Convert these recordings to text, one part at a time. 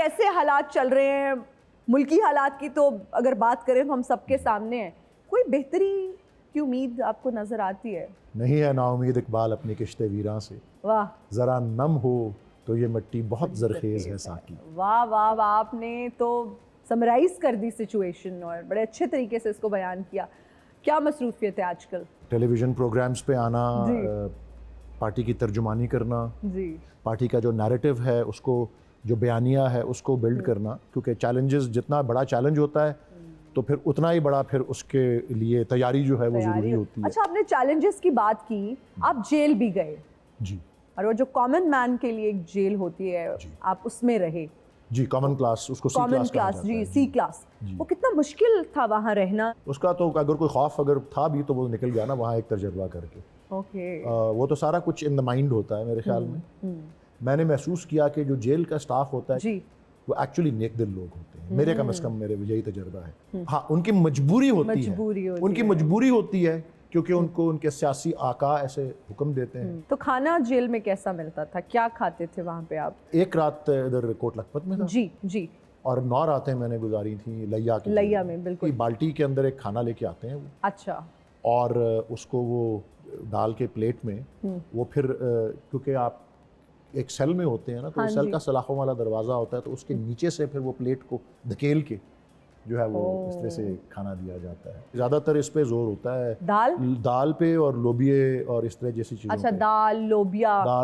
कैसे हालात चल रहे हैं? मुल्की हालात की तो अगर बात करें तो हम सबके सामने है, कोई बेहतरी की उम्मीद आपको नजर आती है? नहीं है नाउमीद इकबाल अपनी किश्ते वीरां से, वाह, ज़रा नम हो तो ये मिट्टी बहुत ज़रखेज़ है साकी। वाह वाह वाह, आपने तो समराइज कर दी सिचुएशन और बड़े अच्छे तरीके से इसको बयान किया। क्या मसरूफियत है आजकल? टेलीविज़न प्रोग्राम्स पे आना, जी। पार्टी की तर्जुमानी करना, जी, पार्टी का जो नैरेटिव है उसको, जो बयानिया है उसको बिल्ड करना, क्योंकि चैलेंजेस, जितना बड़ा चैलेंज होता है तो फिर उतना ही बड़ा फिर उसके लिए तैयारी जो है वो ज़रूरी होती है। अच्छा, आपने चैलेंजेस की बात की, आप जेल भी गए जी और वो जो कॉमन मैन के लिए एक जेल होती है, आप उसमें रहे। जी, कॉमन क्लास, उसको सी कॉमन क्लास कहा क्लास, जाता जी, है। सी क्लास। वो कितना मुश्किल था वहाँ रहना? उसका तो अगर कोई खौफ अगर था भी तो वो निकल गया ना वहाँ एक तजर्बा करके। ओके। वो तो सारा कुछ इन द माइंड होता है मेरे ख्याल में। मैंने महसूस किया कि जो जेल का स्टाफ होता है जी, वो एक्चुअली नेक दिल लोग होते हैं, मेरे कम से कम मेरे यही तजर्बा है। हाँ, उनकी मजबूरी होती है, उनकी मजबूरी होती है क्योंकि उनको उनके सियासी आका ऐसे हुक्म देते हैं। तो खाना जेल में कैसा मिलता था? क्या खाते थे वहाँ पे आप? एक रात इधर कोट लखपत में था जी जी। और 9 रातें मैंने गुजारी थी लैया की। लैया में, बिल्कुल। बाल्टी के अंदर एक खाना लेके आते हैं वो, अच्छा। और उसको वो डाल के प्लेट में, वो फिर क्योंकि आप एक सेल में होते हैं ना, तो सेल का सलाखों वाला दरवाज़ा होता है, तो उसके नीचे से फिर वो प्लेट को धकेल के जो है वो इस तरह से खाना दिया जाता है। ज़्यादातर इस पे जोर होता है दाल पे और लोबिये और इस तरह जैसी चीज़ों। अच्छा, दाल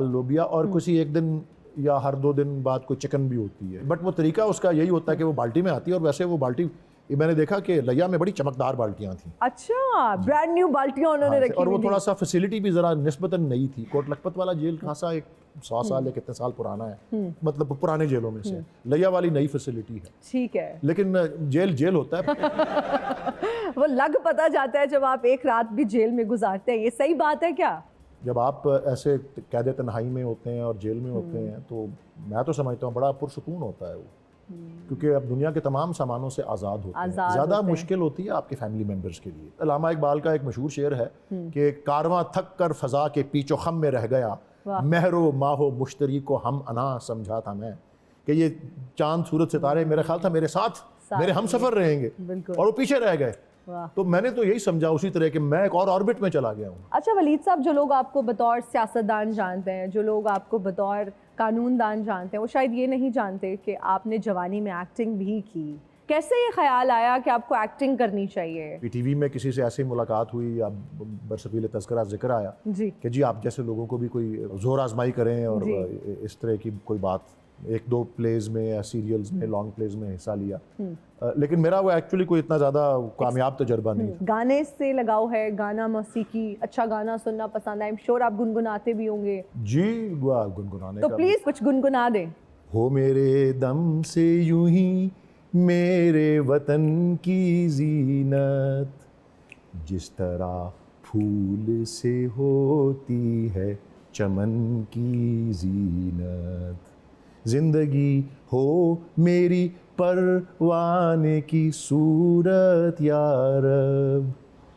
लोबिया और किसी एक दिन या हर 2 दिन बाद कोई चिकन भी होती है। बट वो तरीका उसका यही होता है कि वो बाल्टी में आती है, और वैसे वो बाल्टी मैंने देखा कि लैया में बड़ी चमकदार बाल्टियाँ थी। अच्छा, ब्रांड न्यू बाल्टियाँ उन्होंने रखी और वो हुई थोड़ा सा फैसिलिटी भी ज़रा निस्बतन नई थी। कोट लखपत वाला जेल खासा एक 100 साल या कितने साल पुराना है, मतलब पुराने जेलों में से। लैया वाली नई फैसिलिटी है, ठीक है, लेकिन जेल होता है। वो लग पता जाता है जब आप एक रात भी जेल में गुजारते हैं। ये सही बात है क्या? जब आप ऐसे कैद तन्हाई में होते हैं और जेल में होते हैं तो मैं तो समझता हूँ बड़ा पुरसुकून होता है वो, क्योंकि आप दुनिया के तमाम सामानों से आज़ाद होते हैं। ज़्यादा मुश्किल होती है आपके फैमिली मेम्बर्स के लिए। अल्लामा इकबाल का एक मशहूर शेर है कि कारवां थक कर फ़ज़ा के पीछो खम में रह गया, महरो माहो मुश्तरी को हम अना समझा था मैं, कि ये चांद सूरज सितारे मेरा ख्याल था मेरे साथ मेरे हम सफ़र रहेंगे, और वो पीछे रह गए। तो मैंने तो यही समझा उसी तरह कि मैं एक और ऑर्बिट में चला गया हूँ। अच्छा वलीद साहब, जो लोग आपको बतौर सियासतदान जानते हैं, जो लोग आपको बतौर कानूनदान जानते हैं, वो शायद ये नहीं जानते कि आपने जवानी में एक्टिंग भी की। कैसे ये ख्याल आया कि आपको एक्टिंग करनी चाहिए? टीवी में किसी से ऐसी मुलाकात हुई या बरसबील तज़किरा जिक्र आया जी कि जी आप जैसे लोगों को भी कोई जोर आजमाई करें, और इस तरह की कोई बात, 1-2 प्लेज में या सीरियल्स में, लॉन्ग प्लेज में हिस्सा लिया। लेकिन मेरा वो एक्चुअली कोई इतना ज़्यादा कामयाब तजर्बा नहीं था। गाने से लगाव है? गाना, मौसीकी, अच्छा गाना सुनना पसंद है? आई एम श्योर आप गुनगुनाते भी होंगे। जी, गुनगुनाने तो प्लीज कुछ गुनगुना दें। हो मेरे दम से यूं ही मेरे वतन की जीनत, जिस तरह फूल से होती है चमन की जीनत, जिंदगी हो मेरी परवाने की सूरत या रब,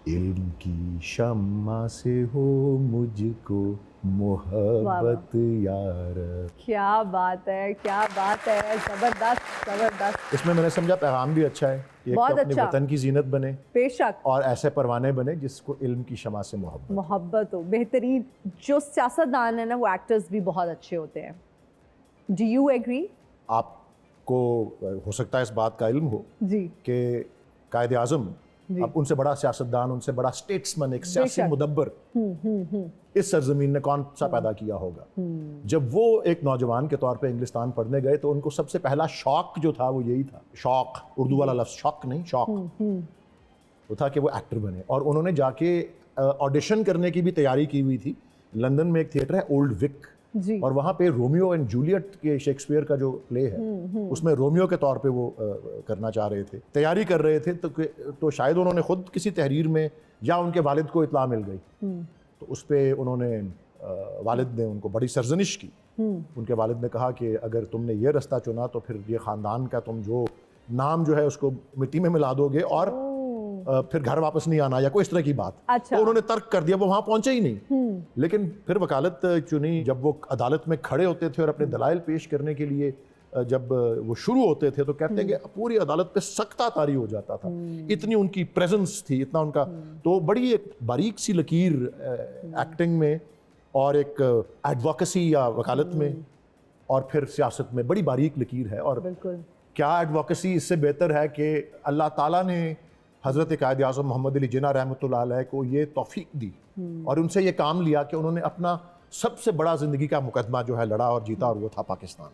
इल्म की शम्मा से हो मुझको मोहब्बत या रब। क्या बात है, क्या बात है, जबरदस्त जबरदस्त। इसमें मैंने समझा पैगाम भी अच्छा है कि बहुत अपने अच्छा। वतन की जीनत बने, बेशक, और ऐसे परवाने बने जिसको इल्म की शमा से मोहब्बत हो। बेहतरीन। जो सियासतदान है ना, वो एक्टर्स भी बहुत अच्छे होते हैं। Do you agree? आपको हो सकता है इस बात का इल्म हो जी कि कायद आज़म, अब उनसे बड़ा सियासतदान, उनसे बड़ा स्टेट्समैन, एक सियासी मुदब्बर इस सरजमीन ने कौन सा पैदा किया होगा। जब वो एक नौजवान के तौर पे इंग्लिस्तान पढ़ने गए तो उनको सबसे पहला शौक जो था वो यही था, शौक, उर्दू वाला लफ्ज़ शौक नहीं, शौक, वो था कि वो एक्टर बने। और उन्होंने जाके ऑडिशन करने की भी तैयारी की हुई थी। लंदन में एक थिएटर है ओल्ड विक, और वहाँ पे रोमियो एंड जूलियट के शेक्सपियर का जो प्ले है उसमें रोमियो के तौर पे वो करना चाह रहे थे, तैयारी कर रहे थे। तो शायद उन्होंने खुद किसी तहरीर में या उनके वालिद को इत्ला मिल गई, तो उस पर उन्होंने वालिद ने उनको बड़ी सरजनिश की। उनके वालिद ने कहा कि अगर तुमने ये रास्ता चुना तो फिर ये ख़ानदान का तुम जो नाम जो है उसको मिट्टी में मिला दोगे और फिर घर वापस नहीं आना, या कोई इस तरह की बात। अच्छा। तो उन्होंने तर्क कर दिया, वो वहाँ पहुँचे ही नहीं। लेकिन फिर वकालत चुनी। जब वो अदालत में खड़े होते थे और अपने दलाइल पेश करने के लिए जब वो शुरू होते थे तो कहते हैं कि पूरी अदालत पे सख्ता तारी हो जाता था, इतनी उनकी प्रेजेंस थी, इतना उनका, तो बड़ी एक बारीक सी लकीर एक्टिंग में और एक एडवोकेसी या वकालत में और फिर सियासत में बड़ी बारीक लकीर है। और बिल्कुल क्या एडवोकेसी इससे बेहतर है कि अल्लाह ताला ने हज़रत कायद आज़म मोहम्मद अली जिन्ना रहमतुल्लाह अलैह को ये तौफीक दी और उनसे ये काम लिया कि उन्होंने अपना सबसे बड़ा ज़िंदगी का मुकदमा जो है लड़ा और जीता, और वो था पाकिस्तान।